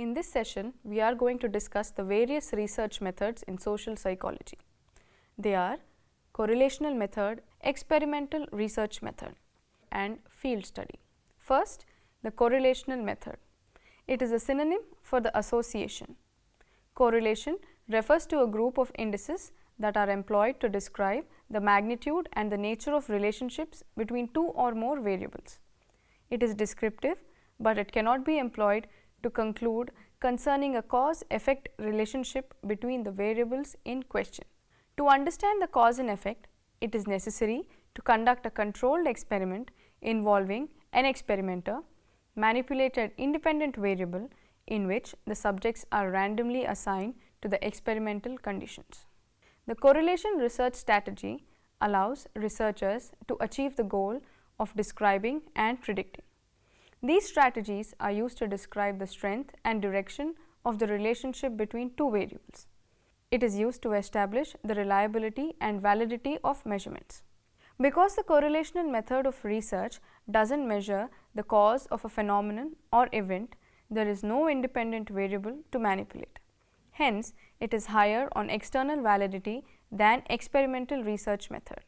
In this session, we are going to discuss the various research methods in social psychology. They are correlational method, experimental research method, and field study. First, the correlational method. It is a synonym for the association. Correlation refers to a group of indices that are employed to describe the magnitude and the nature of relationships between two or more variables. It is descriptive, but it cannot be employed to conclude concerning a cause-effect relationship between the variables in question. To understand the cause and effect, it is necessary to conduct a controlled experiment involving an experimenter, manipulated independent variable in which the subjects are randomly assigned to the experimental conditions. The correlation research strategy allows researchers to achieve the goal of describing and predicting. These strategies are used to describe the strength and direction of the relationship between two variables. It is used to establish the reliability and validity of measurements. Because the correlational method of research doesn't measure the cause of a phenomenon or event, there is no independent variable to manipulate. Hence, it is higher on external validity than experimental research method.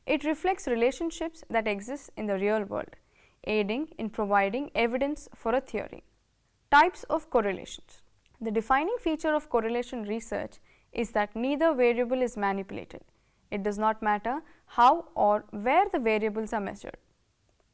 It reflects relationships that exist in the real world, aiding in providing evidence for a theory. Types of correlations. The defining feature of correlation research is that neither variable is manipulated. It does not matter how or where the variables are measured.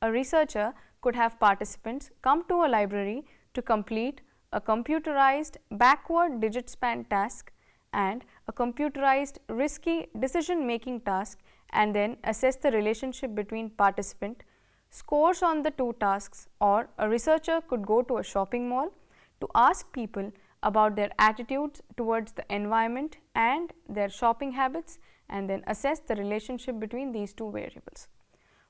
A researcher could have participants come to a library to complete a computerized backward digit span task and a computerized risky decision making task, and then assess the relationship between participant scores on the two tasks. Or a researcher could go to a shopping mall to ask people about their attitudes towards the environment and their shopping habits, and then assess the relationship between these two variables.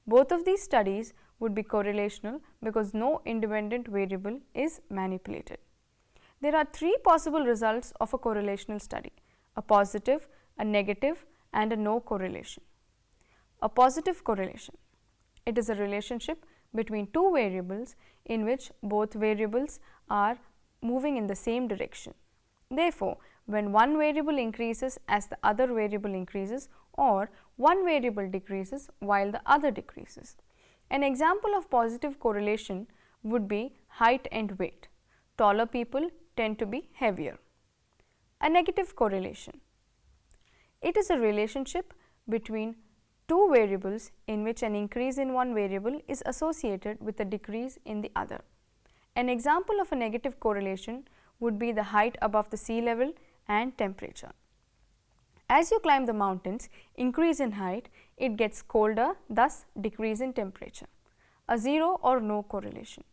Both of these studies would be correlational because no independent variable is manipulated. There are three possible results of a correlational study: a positive, a negative, and a no correlation. A positive correlation. It is a relationship between two variables in which both variables are moving in the same direction. Therefore, when one variable increases as the other variable increases, or one variable decreases while the other decreases. An example of positive correlation would be height and weight. Taller people tend to be heavier. A negative correlation. It is a relationship between two variables in which an increase in one variable is associated with a decrease in the other. An example of a negative correlation would be the height above the sea level and temperature. As you climb the mountains, increase in height, it gets colder, thus decrease in temperature. A zero or no correlation.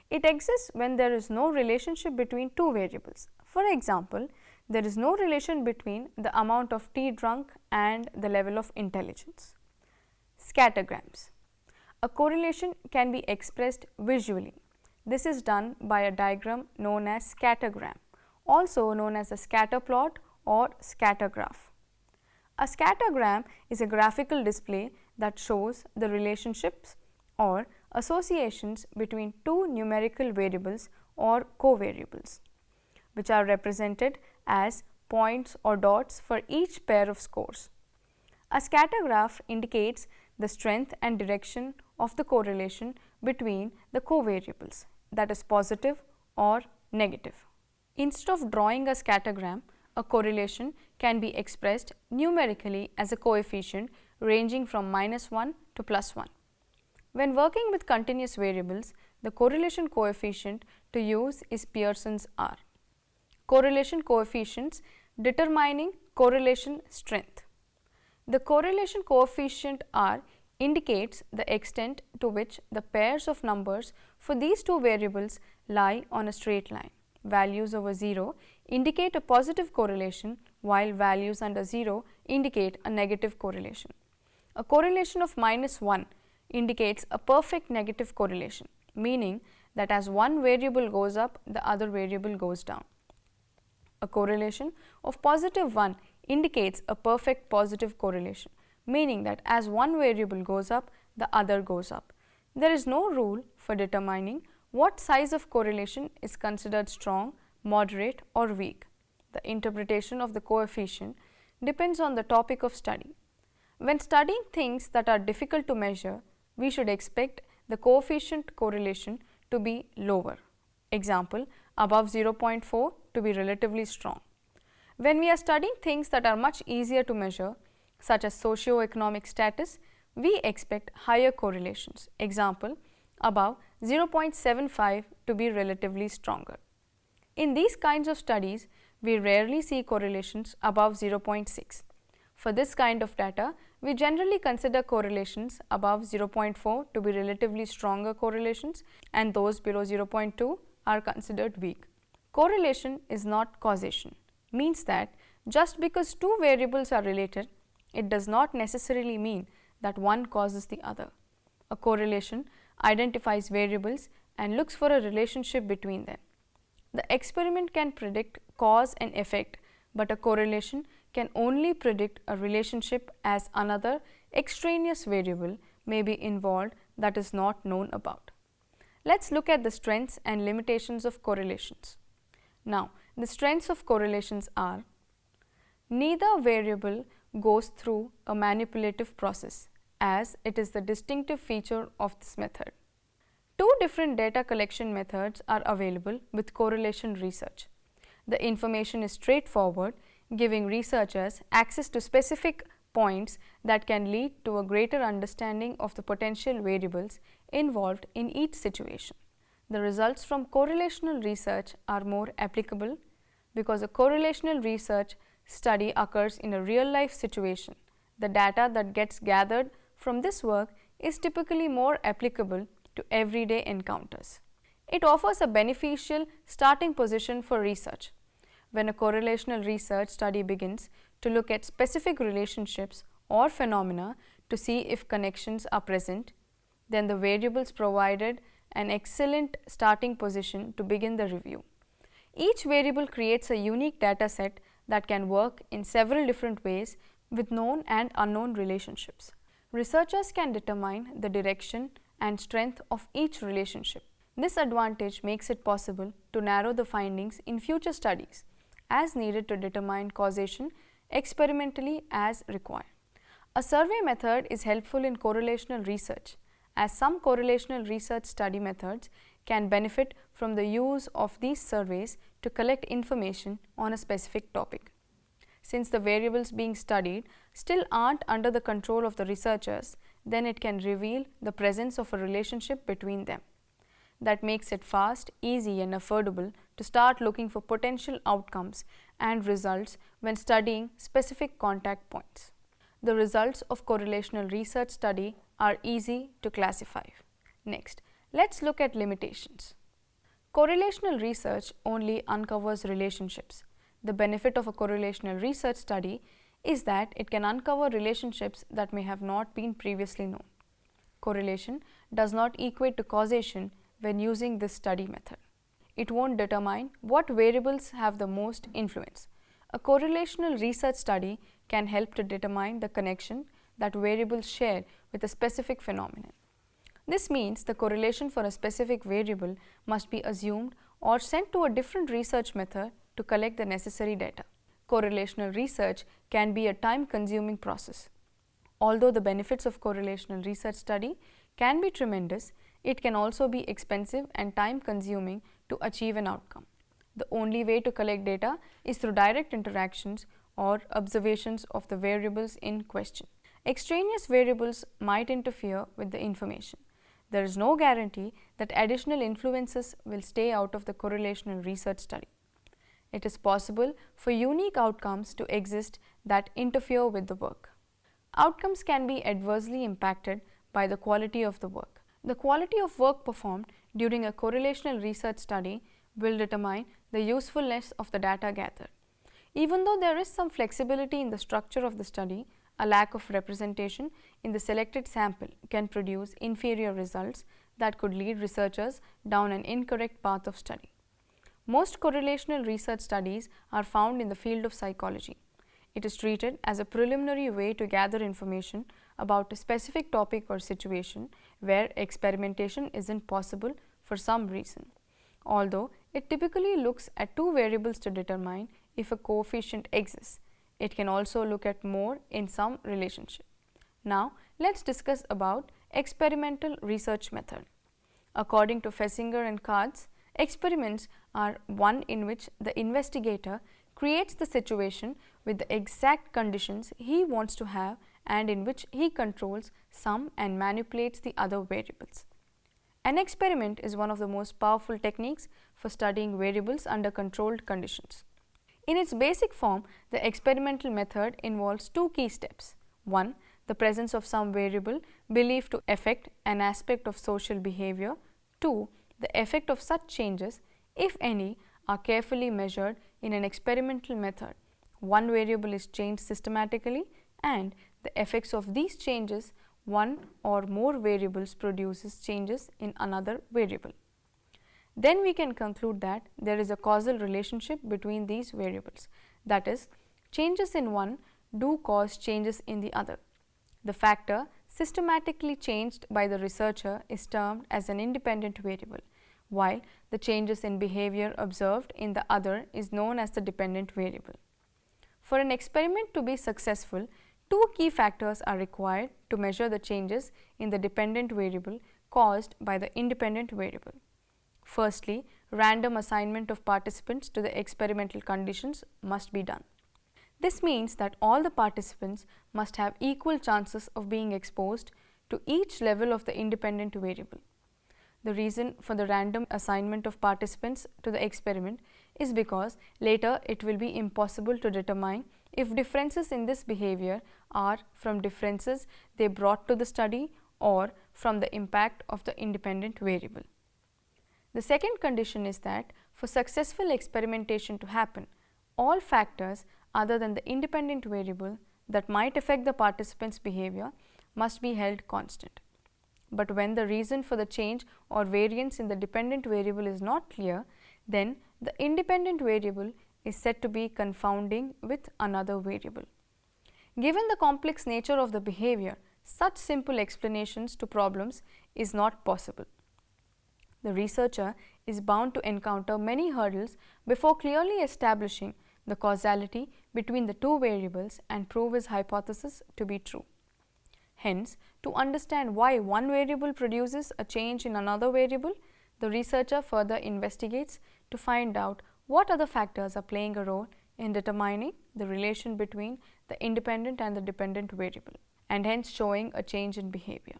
It exists when there is no relationship between two variables. For example, there is no relation between the amount of tea drunk and the level of intelligence. Scattergrams. A correlation can be expressed visually. This is done by a diagram known as scattergram, also known as a scatter plot or scatter graph. A scattergram is a graphical display that shows the relationships or associations between two numerical variables or covariables, which are represented as points or dots for each pair of scores. A scatter graph indicates the strength and direction of the correlation between the covariables, that is positive or negative. Instead of drawing a scattergram, a correlation can be expressed numerically as a coefficient ranging from -1 to +1. When working with continuous variables, the correlation coefficient to use is Pearson's R. Correlation coefficients determining correlation strength. The correlation coefficient R indicates the extent to which the pairs of numbers for these two variables lie on a straight line. Values over 0 indicate a positive correlation, while values under 0 indicate a negative correlation. A correlation of -1 indicates a perfect negative correlation, meaning that as one variable goes up, the other variable goes down. A correlation of +1 indicates a perfect positive correlation, meaning that as one variable goes up, the other goes up. There is no rule for determining what size of correlation is considered strong moderate or weak. The interpretation of the coefficient depends on the topic of study. When studying things that are difficult to measure, we should expect the coefficient correlation to be lower. Example, above 0.4 to be relatively strong. When we are studying things that are much easier to measure, such as socio-economic status, we expect higher correlations. Example, above 0.75 to be relatively stronger. In these kinds of studies, we rarely see correlations above 0.6. For this kind of data, we generally consider correlations above 0.4 to be relatively stronger correlations, and those below 0.2 are considered weak. Correlation is not causation, means that just because two variables are related, it does not necessarily mean that one causes the other. A correlation identifies variables and looks for a relationship between them. The experiment can predict cause and effect, but a correlation can only predict a relationship as another extraneous variable may be involved that is not known about. Let's look at the strengths and limitations of correlations. Now, the strengths of correlations are: neither variable goes through a manipulative process, as it is the distinctive feature of this method. Two different data collection methods are available with correlation research. The information is straightforward, giving researchers access to specific points that can lead to a greater understanding of the potential variables involved in each situation. The results from correlational research are more applicable because a correlational research study occurs in a real-life situation. The data that gets gathered from this work is typically more applicable to everyday encounters. It offers a beneficial starting position for research. When a correlational research study begins to look at specific relationships or phenomena to see if connections are present, then the variables provided an excellent starting position to begin the review. Each variable creates a unique data set that can work in several different ways with known and unknown relationships. Researchers can determine the direction and strength of each relationship. This advantage makes it possible to narrow the findings in future studies as needed to determine causation experimentally as required. A survey method is helpful in correlational research, as some correlational research study methods can benefit from the use of these surveys to collect information on a specific topic. Since the variables being studied still aren't under the control of the researchers, then it can reveal the presence of a relationship between them. That makes it fast, easy and affordable to start looking for potential outcomes and results when studying specific contact points. The results of correlational research study are easy to classify. Next, let's look at limitations. Correlational research only uncovers relationships. The benefit of a correlational research study is that it can uncover relationships that may have not been previously known. Correlation does not equate to causation when using this study method. It won't determine what variables have the most influence. A correlational research study can help to determine the connection that variables share with a specific phenomenon. This means the correlation for a specific variable must be assumed or sent to a different research method to collect the necessary data. Correlational research can be a time-consuming process. Although the benefits of correlational research study can be tremendous, it can also be expensive and time-consuming to achieve an outcome. The only way to collect data is through direct interactions or observations of the variables in question. Extraneous variables might interfere with the information. There is no guarantee that additional influences will stay out of the correlational research study. It is possible for unique outcomes to exist that interfere with the work. Outcomes can be adversely impacted by the quality of the work. The quality of work performed during a correlational research study will determine the usefulness of the data gathered. Even though there is some flexibility in the structure of the study, a lack of representation in the selected sample can produce inferior results that could lead researchers down an incorrect path of study. Most correlational research studies are found in the field of psychology. It is treated as a preliminary way to gather information about a specific topic or situation where experimentation isn't possible for some reason. Although it typically looks at two variables to determine if a coefficient exists. It can also look at more in some relationship. Now, let's discuss about experimental research method. According to 𝗧𝗦𝗔𝗧 and 𝗧𝗏, experiments are one in which the investigator creates the situation with the exact conditions he wants to have and in which he controls some and manipulates the other variables. An experiment is one of the most powerful techniques for studying variables under controlled conditions. In its basic form, the experimental method involves two key steps. 1. The presence of some variable believed to affect an aspect of social behavior. 2. The effect of such changes, if any, are carefully measured in an experimental method. One variable is changed systematically and the effects of these changes, one or more variables produces changes in another variable. Then we can conclude that there is a causal relationship between these variables. That is, changes in one do cause changes in the other. The factor systematically changed by the researcher is termed as an independent variable, while the changes in behavior observed in the other is known as the dependent variable. For an experiment to be successful, two key factors are required to measure the changes in the dependent variable caused by the independent variable. Firstly, random assignment of participants to the experimental conditions must be done. This means that all the participants must have equal chances of being exposed to each level of the independent variable. The reason for the random assignment of participants to the experiment is because later it will be impossible to determine if differences in this behavior are from differences they brought to the study or from the impact of the independent variable. The second condition is that for successful experimentation to happen, all factors other than the independent variable that might affect the participants' behavior must be held constant. But when the reason for the change or variance in the dependent variable is not clear, then the independent variable is said to be confounding with another variable. Given the complex nature of the behavior, such simple explanations to problems is not possible. The researcher is bound to encounter many hurdles before clearly establishing the causality between the two variables and prove his hypothesis to be true. Hence, to understand why one variable produces a change in another variable, the researcher further investigates to find out what other factors are playing a role in determining the relation between the independent and the dependent variable, and hence showing a change in behavior.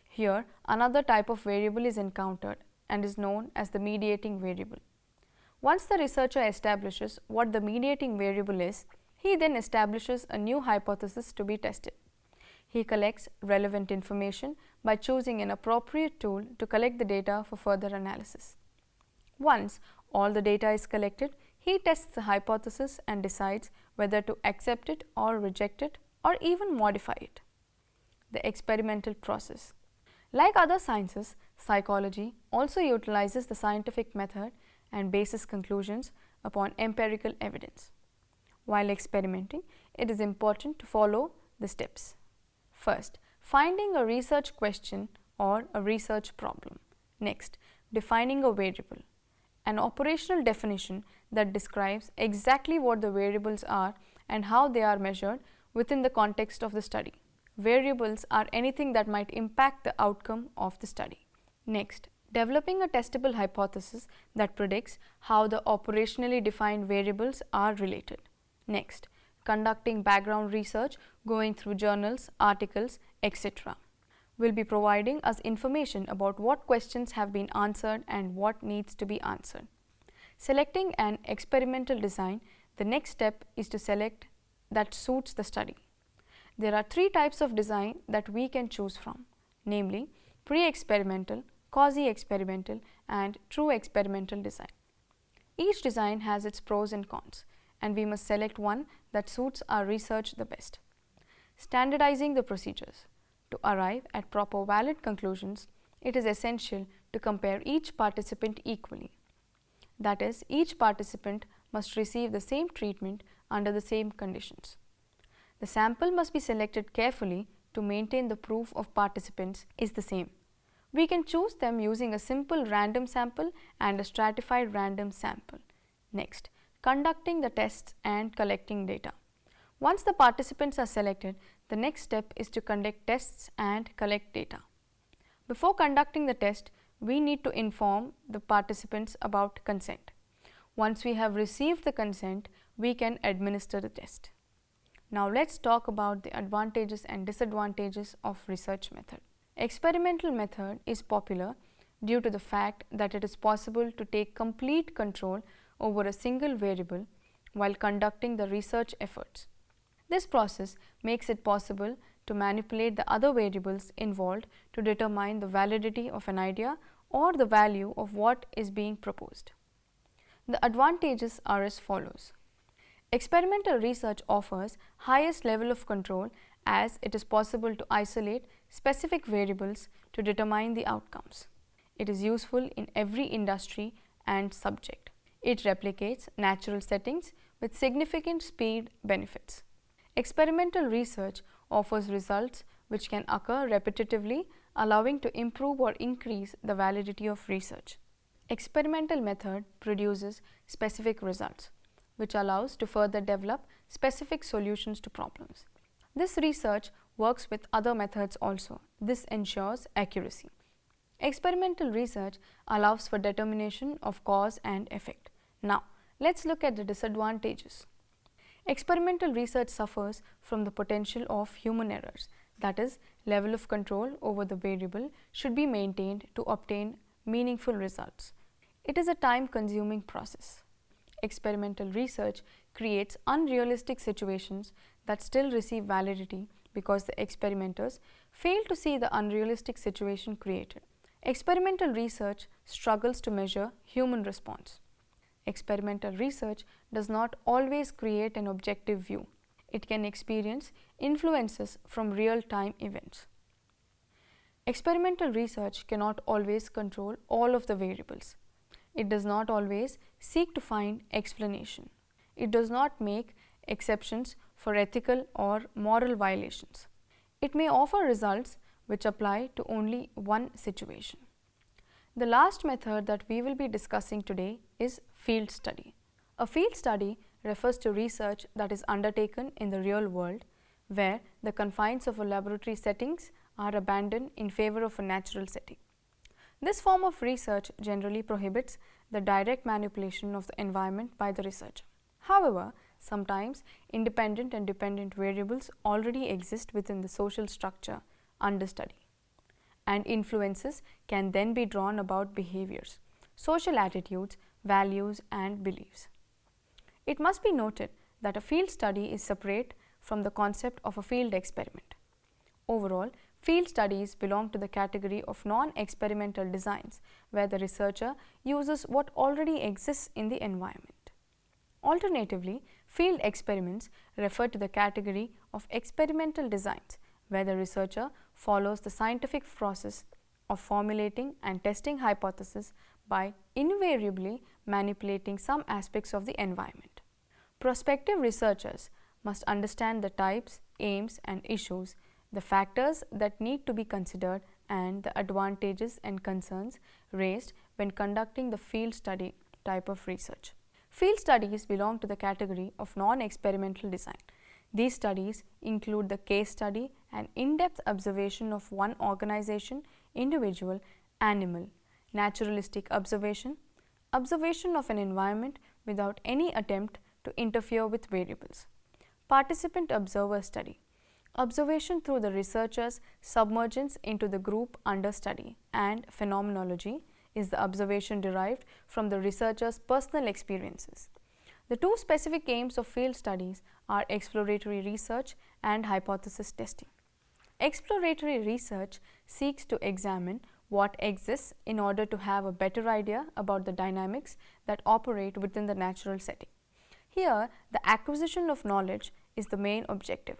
Here, another type of variable is encountered and is known as the mediating variable. Once the researcher establishes what the mediating variable is, he then establishes a new hypothesis to be tested. He collects relevant information by choosing an appropriate tool to collect the data for further analysis. Once all the data is collected, he tests the hypothesis and decides whether to accept it or reject it or even modify it. The experimental process. Like other sciences, psychology also utilizes the scientific method and bases conclusions upon empirical evidence. While experimenting, it is important to follow the steps. First, finding a research question or a research problem. Next, defining a variable. An operational definition that describes exactly what the variables are and how they are measured within the context of the study. Variables are anything that might impact the outcome of the study. Next, developing a testable hypothesis that predicts how the operationally defined variables are related. Next, conducting background research, going through journals, articles, etc. will be providing us information about what questions have been answered and what needs to be answered. Selecting an experimental design, the next step is to select that suits the study. There are three types of design that we can choose from, namely pre-experimental, quasi-experimental and true experimental design. Each design has its pros and cons, and we must select one that suits our research the best. Standardizing the procedures. To arrive at proper valid conclusions, it is essential to compare each participant equally. That is, each participant must receive the same treatment under the same conditions. The sample must be selected carefully to maintain the proof of participants is the same. We can choose them using a simple random sample and a stratified random sample. Next, conducting the tests and collecting data. Once the participants are selected, the next step is to conduct tests and collect data. Before conducting the test, we need to inform the participants about consent. Once we have received the consent, we can administer the test. Now let's talk about the advantages and disadvantages of research method. Experimental method is popular due to the fact that it is possible to take complete control over a single variable while conducting the research efforts. This process makes it possible to manipulate the other variables involved to determine the validity of an idea or the value of what is being proposed. The advantages are as follows. Experimental research offers highest level of control as it is possible to isolate specific variables to determine the outcomes. It is useful in every industry and subject. It replicates natural settings with significant speed benefits. Experimental research offers results which can occur repetitively, allowing to improve or increase the validity of research. Experimental method produces specific results, which allows to further develop specific solutions to problems. This research works with other methods also. This ensures accuracy. Experimental research allows for determination of cause and effect. Now, let's look at the disadvantages. Experimental research suffers from the potential of human errors, that is, level of control over the variable should be maintained to obtain meaningful results. It is a time-consuming process. Experimental research creates unrealistic situations that still receive validity because the experimenters fail to see the unrealistic situation created. Experimental research struggles to measure human response. Experimental research does not always create an objective view. It can experience influences from real-time events. Experimental research cannot always control all of the variables. It does not always seek to find explanation. It does not make exceptions for ethical or moral violations. It may offer results which apply to only one situation. The last method that we will be discussing today is field study. A field study refers to research that is undertaken in the real world, where the confines of a laboratory settings are abandoned in favor of a natural setting. This form of research generally prohibits the direct manipulation of the environment by the researcher. However, sometimes independent and dependent variables already exist within the social structure under study, and influences can then be drawn about behaviors, social attitudes, values and beliefs. It must be noted that a field study is separate from the concept of a field experiment. Overall, field studies belong to the category of non-experimental designs, where the researcher uses what already exists in the environment. Alternatively, field experiments refer to the category of experimental designs, where the researcher follows the scientific process of formulating and testing hypotheses by invariably manipulating some aspects of the environment. Prospective researchers must understand the types, aims and issues, the factors that need to be considered and the advantages and concerns raised when conducting the field study type of research. Field studies belong to the category of non-experimental design. These studies include the case study and in-depth observation of one organization, individual, animal, naturalistic observation, observation of an environment without any attempt to interfere with variables, participant observer study, observation through the researcher's submergence into the group under study, and phenomenology is the observation derived from the researcher's personal experiences. The two specific aims of field studies are exploratory research and hypothesis testing. Exploratory research seeks to examine what exists in order to have a better idea about the dynamics that operate within the natural setting. Here, the acquisition of knowledge is the main objective.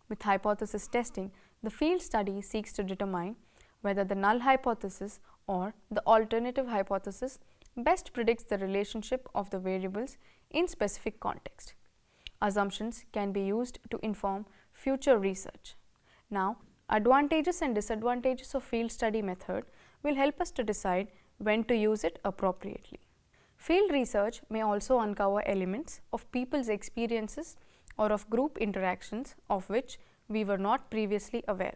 With hypothesis testing, the field study seeks to determine whether the null hypothesis or the alternative hypothesis best predicts the relationship of the variables in specific context. Assumptions can be used to inform future research. Now, advantages and disadvantages of field study method will help us to decide when to use it appropriately. Field research may also uncover elements of people's experiences or of group interactions of which we were not previously aware.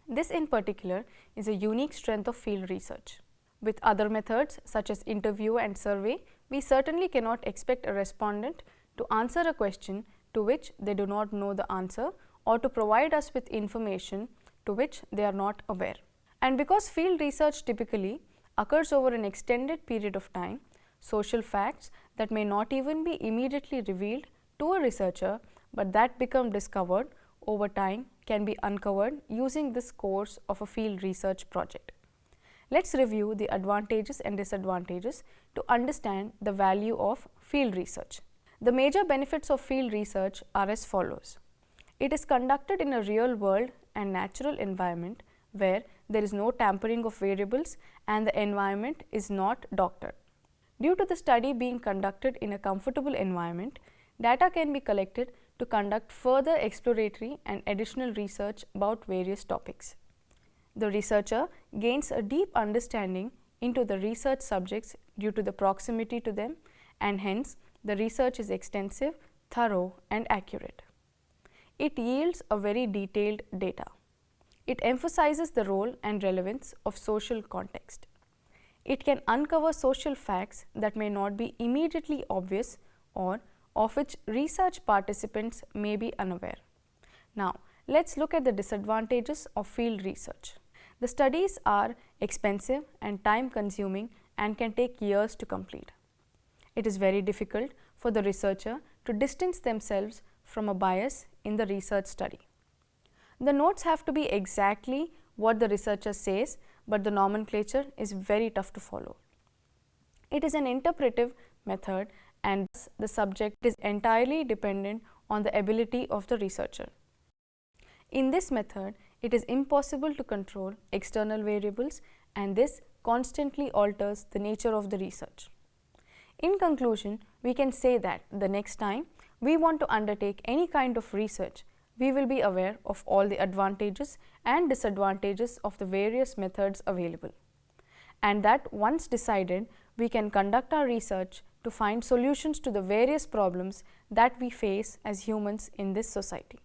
This in particular is a unique strength of field research. With other methods such as interview and survey, we certainly cannot expect a respondent to answer a question to which they do not know the answer or to provide us with information to which they are not aware. And because field research typically occurs over an extended period of time, social facts that may not even be immediately revealed to a researcher but that become discovered over time can be uncovered using this course of a field research project. Let's review the advantages and disadvantages to understand the value of field research. The major benefits of field research are as follows. It is conducted in a real world and natural environment where there is no tampering of variables and the environment is not doctored. Due to the study being conducted in a comfortable environment, data can be collected to conduct further exploratory and additional research about various topics. The researcher gains a deep understanding into the research subjects due to the proximity to them, and hence the research is extensive, thorough and accurate. It yields a very detailed data. It emphasizes the role and relevance of social context. It can uncover social facts that may not be immediately obvious or of which research participants may be unaware. Now, let's look at the disadvantages of field research. The studies are expensive and time consuming and can take years to complete. It is very difficult for the researcher to distance themselves from a bias in the research study. The notes have to be exactly what the researcher says, but the nomenclature is very tough to follow. It is an interpretive method and the subject is entirely dependent on the ability of the researcher. In this method, it is impossible to control external variables and this constantly alters the nature of the research. In conclusion, we can say that the next time we want to undertake any kind of research, we will be aware of all the advantages and disadvantages of the various methods available, and that once decided, we can conduct our research to find solutions to the various problems that we face as humans in this society.